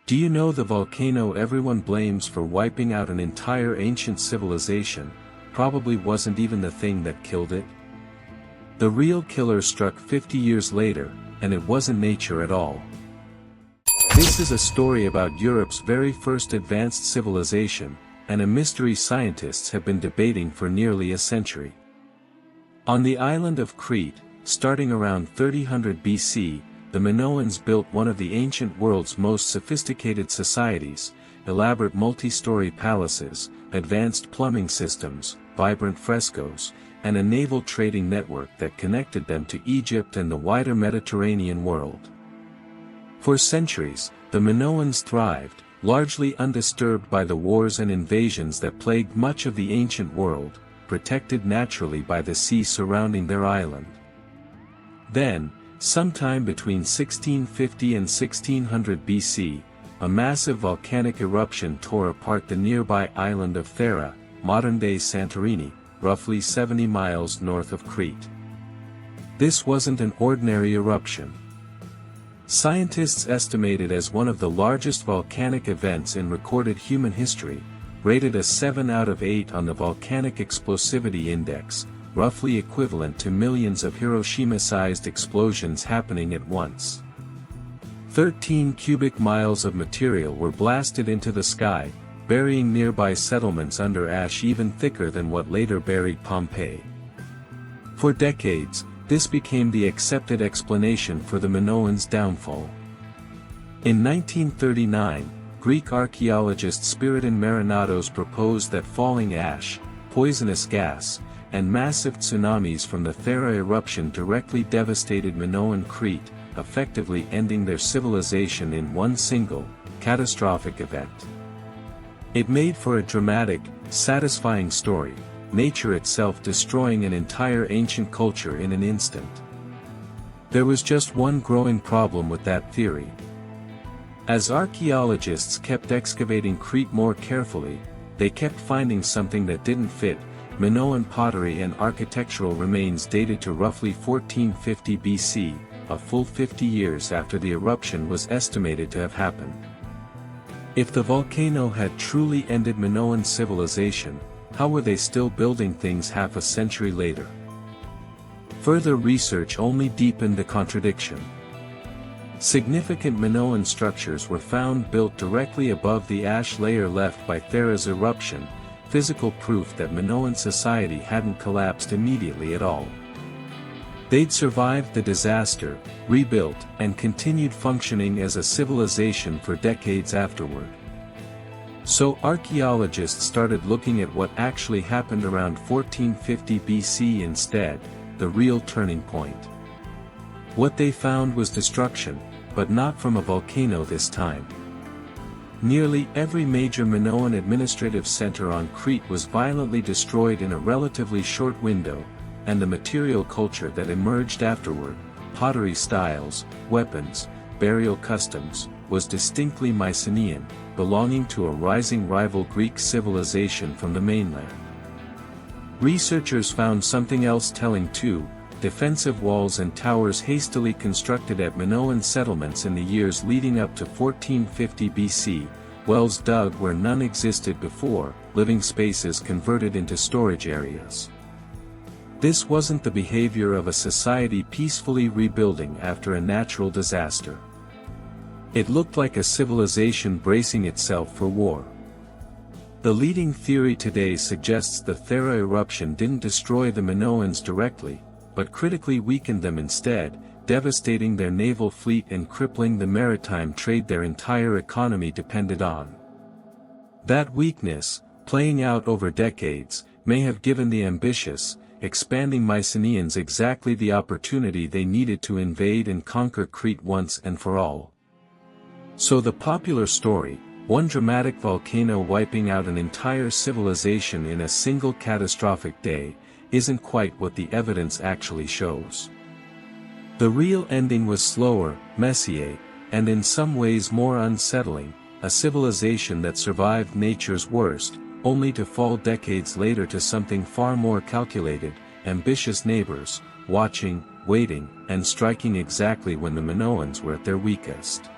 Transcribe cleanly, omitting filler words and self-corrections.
Do you know the volcano everyone blames for wiping out an entire ancient civilization, probably wasn't even the thing that killed it? The real killer struck 50 years later, and it wasn't nature at all. This is a story about Europe's very first advanced civilization, and a mystery scientists have been debating for nearly a century. On the island of Crete, starting around 3000 BC, the Minoans built one of the ancient world's most sophisticated societies, elaborate multi-story palaces, advanced plumbing systems, vibrant frescoes, and a naval trading network that connected them to Egypt and the wider Mediterranean world. For centuries, the Minoans thrived, largely undisturbed by the wars and invasions that plagued much of the ancient world, protected naturally by the sea surrounding their island. Then, sometime between 1650 and 1600 BC, a massive volcanic eruption tore apart the nearby island of Thera, modern-day Santorini, roughly 70 miles north of Crete. This wasn't an ordinary eruption. Scientists estimate it as one of the largest volcanic events in recorded human history, rated a 7 out of 8 on the Volcanic Explosivity Index, roughly equivalent to millions of Hiroshima-sized explosions happening at once. 13 cubic miles of material were blasted into the sky, burying nearby settlements under ash even thicker than what later buried Pompeii. For decades, this became the accepted explanation for the Minoans' downfall. In 1939, Greek archaeologist Spyridon Marinatos proposed that falling ash, poisonous gas, and massive tsunamis from the Thera eruption directly devastated Minoan Crete, effectively ending their civilization in one single, catastrophic event. It made for a dramatic, satisfying story, nature itself destroying an entire ancient culture in an instant. There was just one growing problem with that theory. As archaeologists kept excavating Crete more carefully, they kept finding something that didn't fit. Minoan pottery and architectural remains dated to roughly 1450 BC, a full 50 years after the eruption was estimated to have happened. If the volcano had truly ended Minoan civilization, how were they still building things half a century later? Further research only deepened the contradiction. Significant Minoan structures were found built directly above the ash layer left by Thera's eruption, physical proof that Minoan society hadn't collapsed immediately at all. They'd survived the disaster, rebuilt, and continued functioning as a civilization for decades afterward. So archaeologists started looking at what actually happened around 1450 BC instead, the real turning point. What they found was destruction, but not from a volcano this time. Nearly every major Minoan administrative center on Crete was violently destroyed in a relatively short window, and the material culture that emerged afterward, pottery styles, weapons, burial customs, was distinctly Mycenaean, belonging to a rising rival Greek civilization from the mainland. Researchers found something else telling too: defensive walls and towers hastily constructed at Minoan settlements in the years leading up to 1450 BC, wells dug where none existed before, living spaces converted into storage areas. This wasn't the behavior of a society peacefully rebuilding after a natural disaster. It looked like a civilization bracing itself for war. The leading theory today suggests the Thera eruption didn't destroy the Minoans directly, but critically weakened them instead, devastating their naval fleet and crippling the maritime trade their entire economy depended on. That weakness, playing out over decades, may have given the ambitious, expanding Mycenaeans exactly the opportunity they needed to invade and conquer Crete once and for all. So the popular story, one dramatic volcano wiping out an entire civilization in a single catastrophic day, isn't quite what the evidence actually shows. The real ending was slower, messier, and in some ways more unsettling, a civilization that survived nature's worst, only to fall decades later to something far more calculated, ambitious neighbors, watching, waiting, and striking exactly when the Minoans were at their weakest.